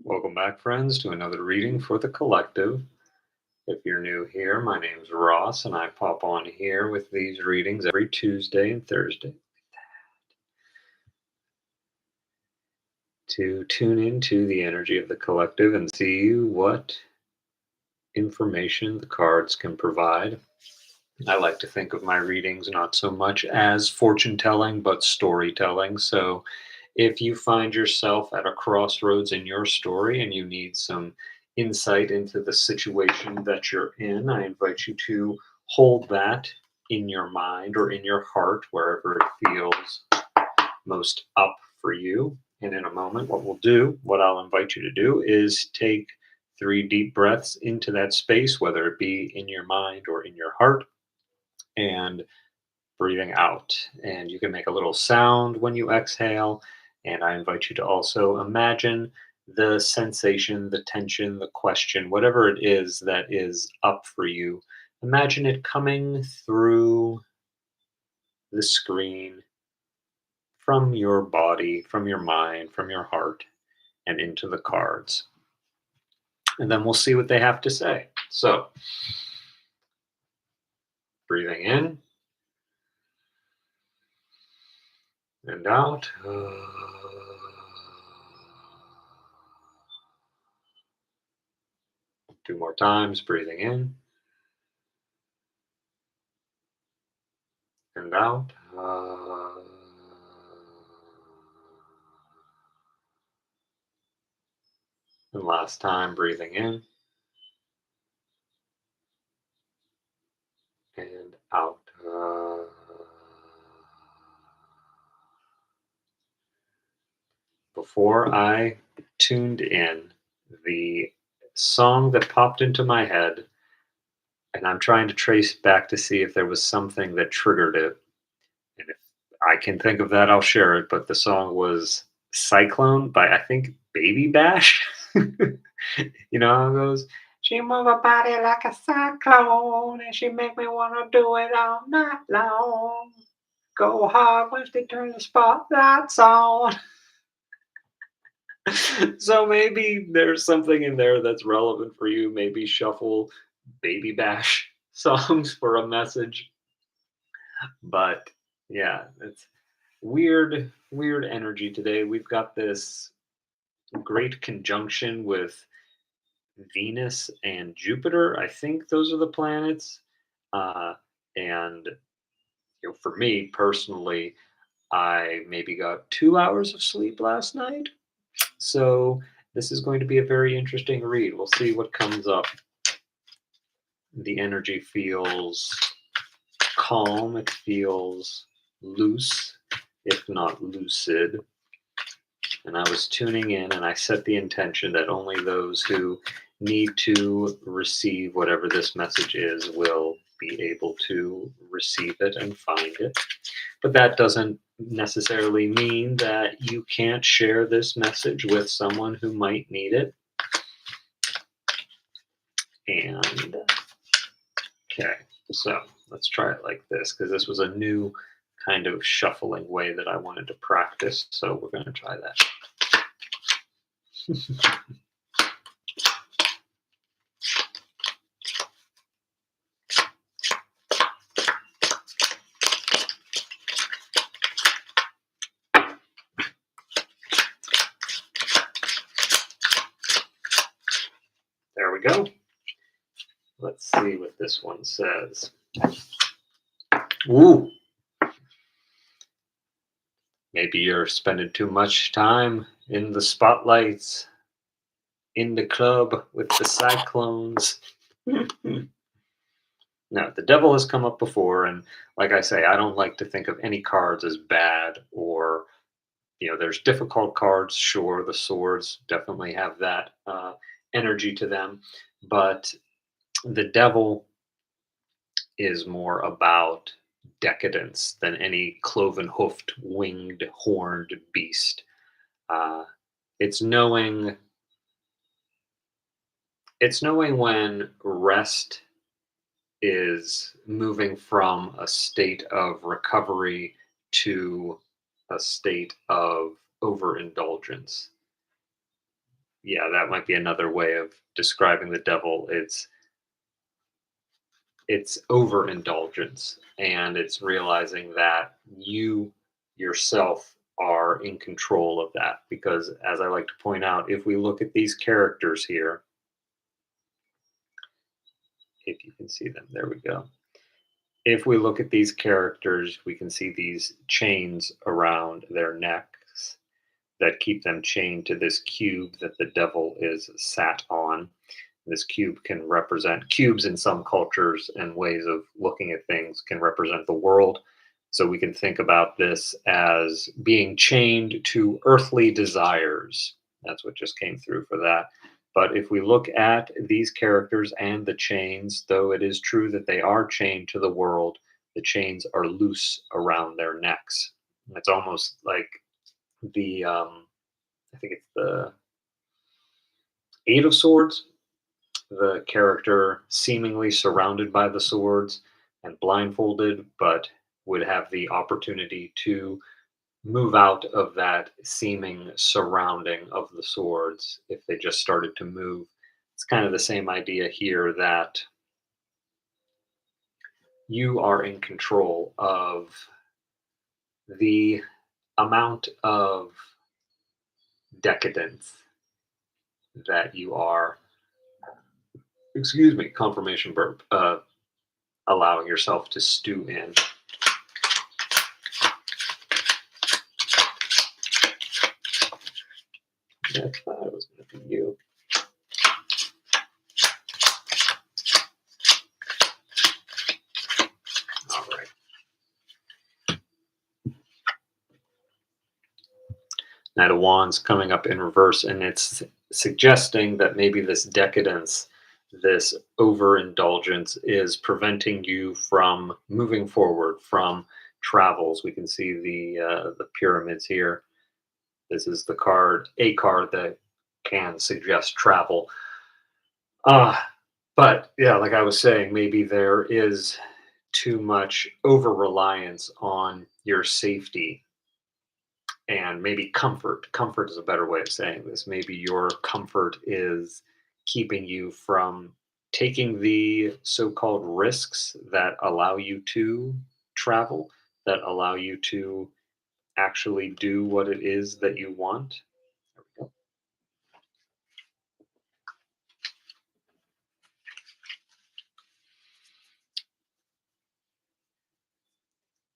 Welcome back, friends, to another reading for the collective. If you're new here, my name's Ross, and I pop on here with these readings every Tuesday and Thursday to tune into the energy of the collective and see what information the cards can provide. I like to think of my readings not so much as fortune telling, but storytelling. So if you find yourself at a crossroads in your story and you need some insight into the situation that you're in, I invite you to hold that in your mind or in your heart, wherever it feels most up for you. And in a moment, what I'll invite you to do is take 3 deep breaths into that space, whether it be in your mind or in your heart, and breathing out. And you can make a little sound when you exhale. And I invite you to also imagine the sensation, the tension, the question, whatever it is that is up for you. Imagine it coming through the screen from your body, from your mind, from your heart, and into the cards. And then we'll see what they have to say. So, breathing in and out. 2 more times, breathing in and out. And last time, breathing in and out. Before I tuned in, the song that popped into my head, and I'm trying to trace back to see if there was something that triggered it. And if I can think of that, I'll share it. But the song was Cyclone by, I think, Baby Bash. You know how it goes? She move her body like a cyclone, and she make me wanna do it all night long. Go hard when they turn the spotlights on. So maybe there's something in there that's relevant for you. Maybe shuffle Baby Bash songs for a message. But yeah, it's weird energy today. We've got this great conjunction with Venus and Jupiter. I think those are the planets. Uh, and for me personally, I maybe got 2 hours of sleep last night. So this is going to be a very interesting read. We'll see what comes up. The energy feels calm. It feels loose, if not lucid. And I was tuning in and I set the intention that only those who need to receive whatever this message is will be able to receive it and find it. But that doesn't necessarily mean that you can't share this message with someone who might need it. And okay, so let's try it like this, because this was a new kind of shuffling way that I wanted to practice. So we're going to try that. There we go. Let's see what this one says. Ooh. Maybe you're spending too much time in the spotlights, in the club with the cyclones. No, the devil has come up before, and like I say, I don't like to think of any cards as bad or, there's difficult cards, sure, the swords definitely have that energy to them, but the devil is more about decadence than any cloven-hoofed, winged, horned beast. Uh, it's knowing when rest is moving from a state of recovery to a state of overindulgence. yeah, that might be another way of describing the devil. It's overindulgence, and it's realizing that you yourself are in control of that. Because, as I like to point out, if we look at these characters here, if you can see them, there we go. If we look at these characters, we can see these chains around their necks that keep them chained to this cube that the devil is sat on. This cube can represent cubes in some cultures and ways of looking at things can represent the world. So we can think about this as being chained to earthly desires. That's what just came through for that. But if we look at these characters and the chains, though it is true that they are chained to the world, the chains are loose around their necks. It's almost like I think it's the Eight of Swords, the character seemingly surrounded by the swords and blindfolded, but would have the opportunity to move out of that seeming surrounding of the swords if they just started to move. It's kind of the same idea here that you are in control of the amount of decadence that you are, excuse me, confirmation burp, allowing yourself to stew in. Yeah, I thought it was going to be you. All right. Knight of Wands coming up in reverse, and it's suggesting that maybe this decadence, this overindulgence, is preventing you from moving forward, from travels. We can see the pyramids here. This is a card that can suggest travel. Uh, but yeah, like I was saying, maybe there is too much over reliance on your safety and maybe comfort. Comfort is a better way of saying this. Maybe your comfort is keeping you from taking the so called risks that allow you to travel, that allow you to actually do what it is that you want. There we go.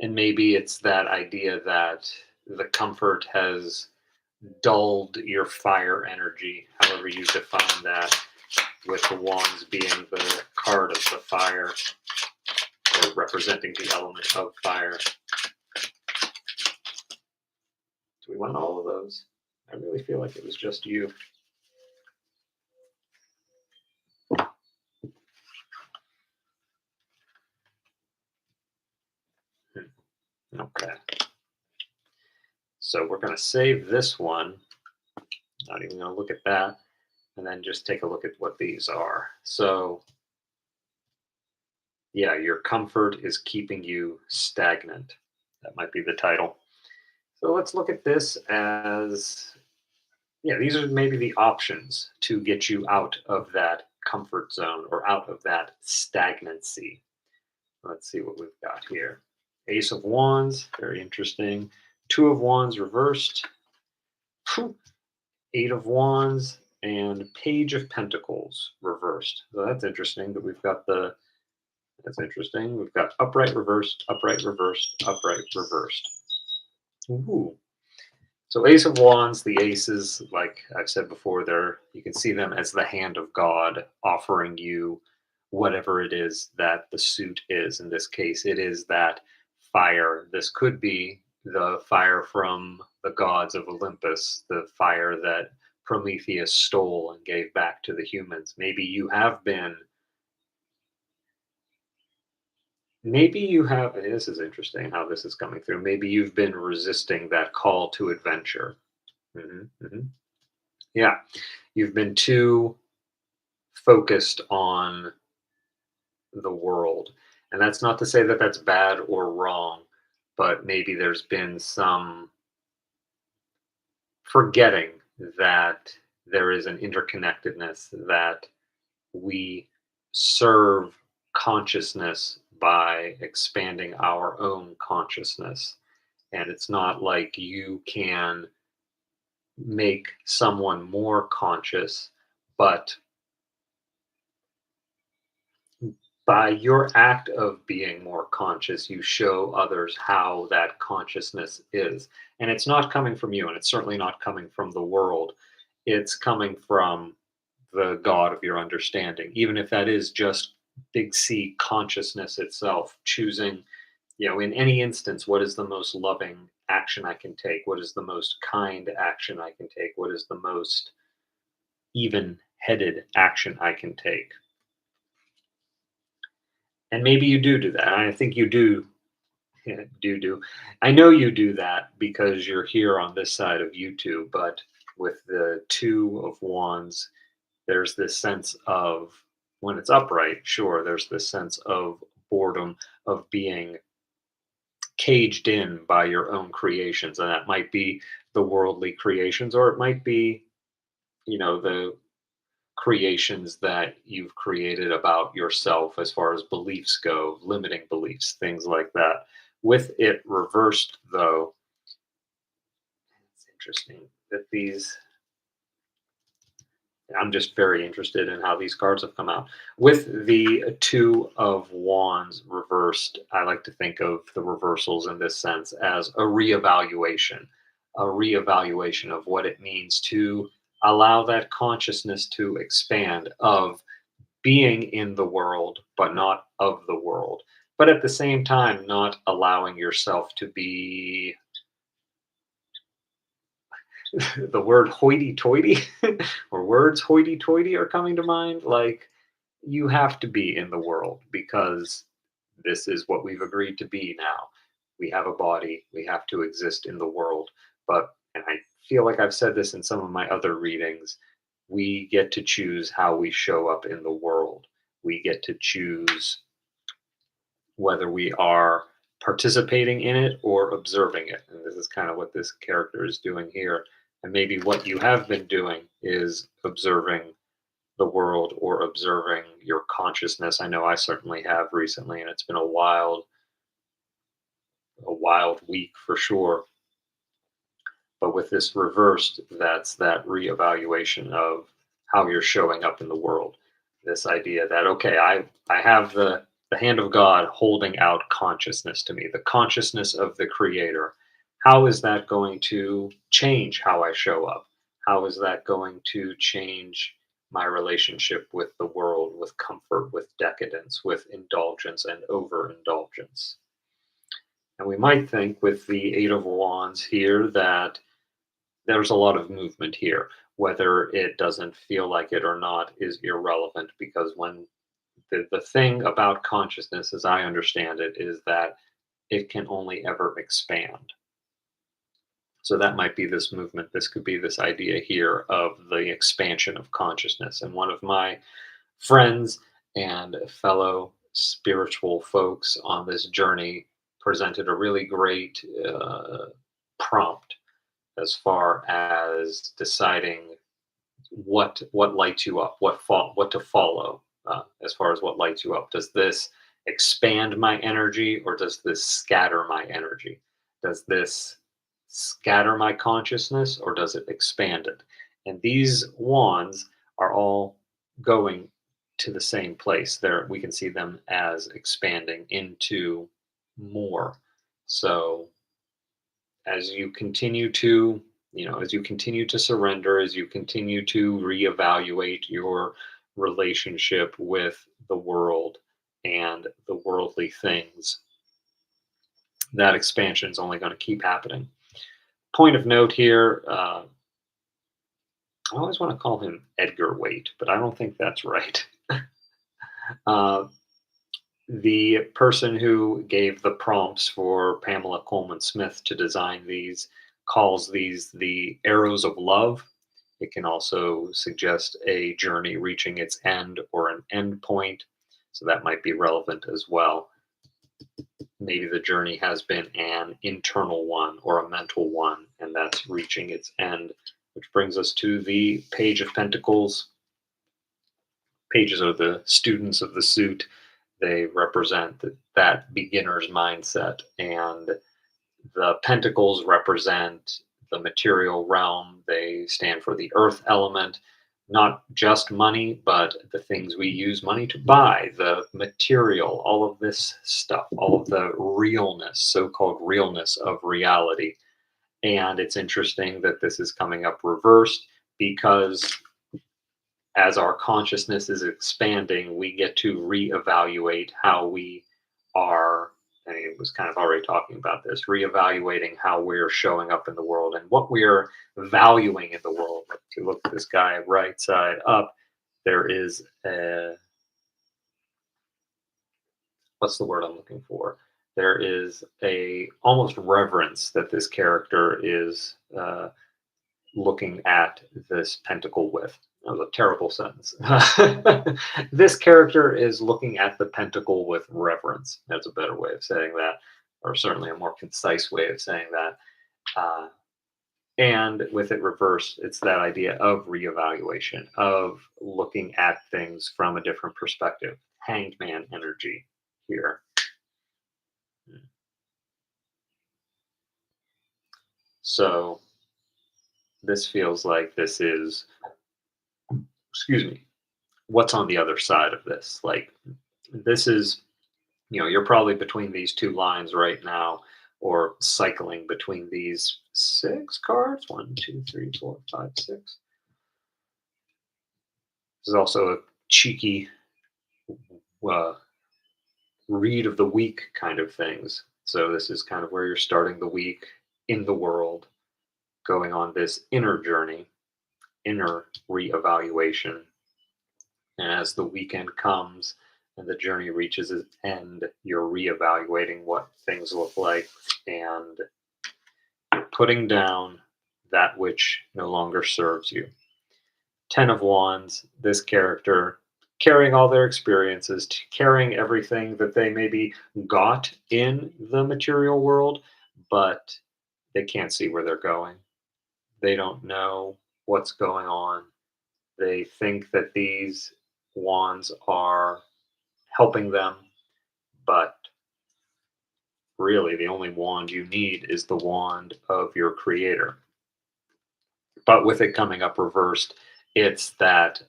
And maybe it's that idea that the comfort has dulled your fire energy, however you define that, with the wands being the card of the fire, or representing the element of fire. Do we want all of those? I really feel like it was just you. Okay. So we're going to save this one. Not even going to look at that. And then just take a look at what these are. So, yeah, your comfort is keeping you stagnant. That might be the title. So let's look at this as, yeah, these are maybe the options to get you out of that comfort zone or out of that stagnancy. Let's see what we've got here. Ace of Wands, very interesting. Two of Wands reversed. Eight of Wands and Page of Pentacles reversed. So that's interesting that we've got that's interesting. We've got upright reversed, upright reversed, upright reversed. Ooh. So Ace of Wands, the aces, like I've said before, you can see them as the hand of God offering you whatever it is that the suit is. In this case, it is that fire. This could be the fire from the gods of Olympus, the fire that Prometheus stole and gave back to the humans. Maybe you have, and this is interesting how this is coming through. Maybe you've been resisting that call to adventure. Yeah, you've been too focused on the world. And that's not to say that that's bad or wrong, but maybe there's been some forgetting that there is an interconnectedness, that we serve consciousness by expanding our own consciousness. And it's not like you can make someone more conscious, but by your act of being more conscious, you show others how that consciousness is. And it's not coming from you, and it's certainly not coming from the world. It's coming from the God of your understanding, even if that is just big C consciousness itself, choosing, in any instance, what is the most loving action I can take? What is the most kind action I can take? What is the most even headed action I can take? And maybe you do that. I think you do. Yeah, do. I know you do that because you're here on this side of YouTube, but with the Two of Wands, there's this sense of, when it's upright, sure, there's this sense of boredom, of being caged in by your own creations. And that might be the worldly creations, or it might be, the creations that you've created about yourself as far as beliefs go, limiting beliefs, things like that. With it reversed, though, it's interesting that I'm just very interested in how these cards have come out. With the Two of Wands reversed, I like to think of the reversals in this sense as a reevaluation of what it means to allow that consciousness to expand, of being in the world, but not of the world. But at the same time, not allowing yourself to be the word hoity toity or words hoity toity are coming to mind. Like, you have to be in the world because this is what we've agreed to be now. We have a body, we have to exist in the world. But, and I feel like I've said this in some of my other readings, we get to choose how we show up in the world. We get to choose whether we are participating in it or observing it. And this is kind of what this character is doing here. And maybe what you have been doing is observing the world or observing your consciousness. I know I certainly have recently, and it's been a wild week for sure. But with this reversed, that's that reevaluation of how you're showing up in the world. This idea that, okay, I have the hand of God holding out consciousness to me, the consciousness of the creator. How is that going to change how I show up? How is that going to change my relationship with the world, with comfort, with decadence, with indulgence and overindulgence? And we might think with the Eight of Wands here that there's a lot of movement here. Whether it doesn't feel like it or not is irrelevant, because when the thing about consciousness, as I understand it, is that it can only ever expand. So that might be this movement. This could be this idea here of the expansion of consciousness. And one of my friends and fellow spiritual folks on this journey presented a really great prompt as far as deciding what lights you up, what to follow, as far as what lights you up. Does this expand my energy, or does this scatter my energy? Does this scatter my consciousness, or does it expand it? And these wands are all going to the same place. There, we can see them as expanding into more. So as you continue to, as you continue to surrender, as you continue to reevaluate your relationship with the world and the worldly things, that expansion is only going to keep happening. Point of note here, I always want to call him Edgar Waite, but I don't think that's right. uh, the person who gave the prompts for Pamela Coleman Smith to design these calls these the arrows of love. It can also suggest a journey reaching its end or an end point. So that might be relevant as well. Maybe the journey has been an internal one or a mental one, and that's reaching its end which brings us to the Page of Pentacles. Pages are the students of the suit. They represent that beginner's mindset, and the pentacles represent the material realm. They stand for the earth element, not just money, but the things we use money to buy, the material, all of this stuff, all of the realness, so called realness of reality. And it's interesting that this is coming up reversed because as our consciousness is expanding, we get to reevaluate how we are. And it was kind of already talking about this, reevaluating how we're showing up in the world and what we're valuing in the world. If you look at this guy right side up, there is a, what's the word I'm looking for? There is a almost reverence that this character is looking at this pentacle with. That was a terrible sentence. This character is looking at the pentacle with reverence. That's a better way of saying that, or certainly a more concise way of saying that. And with it reversed, it's that idea of reevaluation, of looking at things from a different perspective. Hanged man energy here. So this feels like this is, excuse me, what's on the other side of this? Like, this is, you're probably between these two lines right now, or cycling between these six cards. One, two, three, four, five, six. This is also a cheeky read of the week kind of things. So this is kind of where you're starting the week in the world, going on this inner journey, inner reevaluation. And as the weekend comes and the journey reaches its end, you're reevaluating what things look like and putting down that which no longer serves you. Ten of Wands, this character carrying all their experiences, carrying everything that they maybe got in the material world, but they can't see where they're going. They don't know what's going on. They think that these wands are helping them, but really the only wand you need is the wand of your creator. But with it coming up reversed, it's that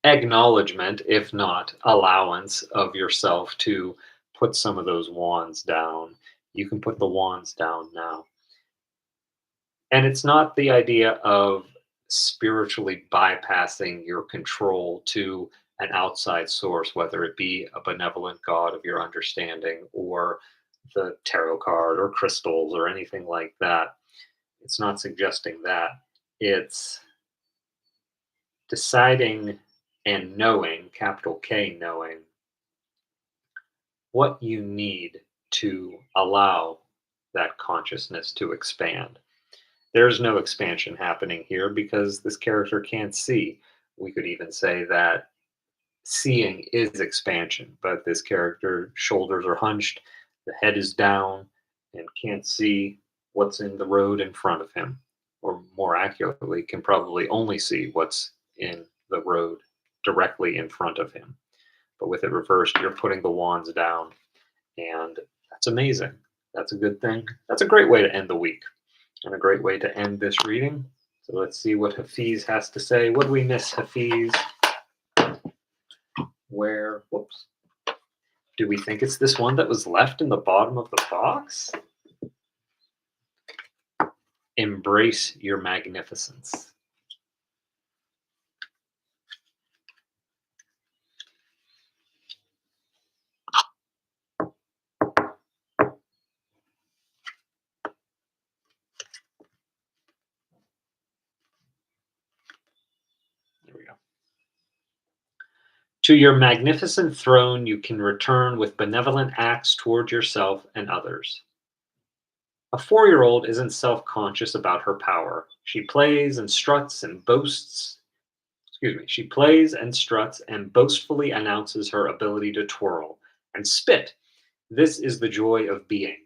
acknowledgement, if not allowance, of yourself to put some of those wands down. You can put the wands down now. And it's not the idea of spiritually bypassing your control to an outside source, whether it be a benevolent God of your understanding or the tarot card or crystals or anything like that. It's not suggesting that. It's deciding and knowing, capital K knowing, what you need to allow that consciousness to expand. There's no expansion happening here because this character can't see. We could even say that seeing is expansion, but this character, shoulders are hunched, the head is down, and can't see what's in the road in front of him. Or more accurately, can probably only see what's in the road directly in front of him. But with it reversed, you're putting the wands down, and that's amazing. That's a good thing. That's a great way to end the week and a great way to end this reading. So let's see what Hafiz has to say. What do we miss, Hafiz? Where, whoops. Do we think it's this one that was left in the bottom of the box? Embrace your magnificence. There we go. To your magnificent throne you can return with benevolent acts toward yourself and others. A 4-year-old isn't self-conscious about her power. She plays and struts and boasts. She plays and struts and boastfully announces her ability to twirl and spit. This is the joy of being,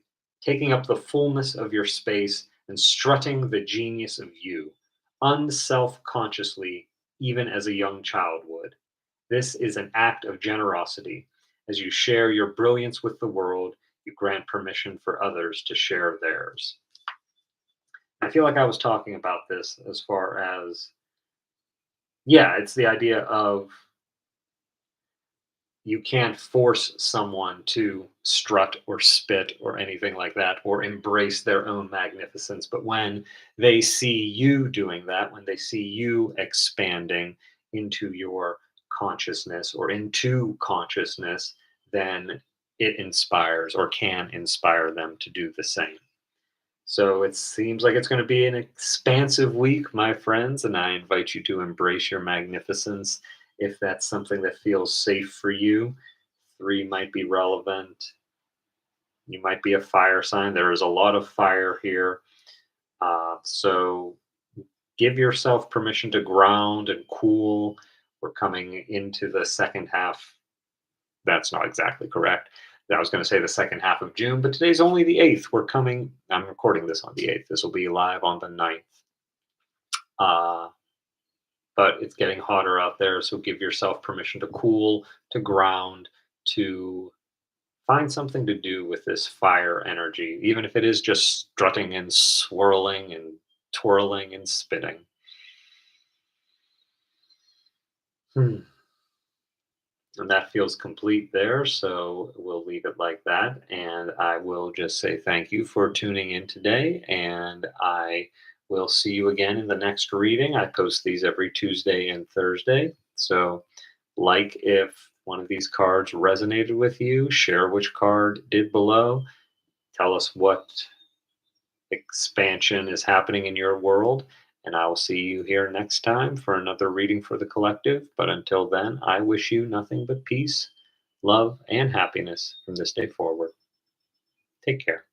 taking up the fullness of your space and strutting the genius of you. unself consciously, even as a young child would. This is an act of generosity. As you share your brilliance with the world, you grant permission for others to share theirs. I feel like I was talking about this as far as, yeah, it's the idea of you can't force someone to strut or spit or anything like that or embrace their own magnificence. But when they see you doing that, when they see you expanding into your consciousness or into consciousness, then it inspires or can inspire them to do the same. So it seems like it's going to be an expansive week, my friends, and I invite you to embrace your magnificence if that's something that feels safe for you. Three might be relevant. You might be a fire sign. There is a lot of fire here. So give yourself permission to ground and cool. We're coming into the second half. That's not exactly correct. I was going to say the second half of June, but today's only the 8th. I'm recording this on the 8th. This will be live on the 9th. Uh, but it's getting hotter out there, so give yourself permission to cool, to ground, to find something to do with this fire energy, even if it is just strutting and swirling and twirling and spitting. Hmm. And that feels complete there. So we'll leave it like that. And I will just say thank you for tuning in today. And I will see you again in the next reading. I post these every Tuesday and Thursday. So, like if one of these cards resonated with you, share which card did below. Tell us what expansion is happening in your world. And I will see you here next time for another reading for the collective. But until then, I wish you nothing but peace, love, and happiness from this day forward. Take care.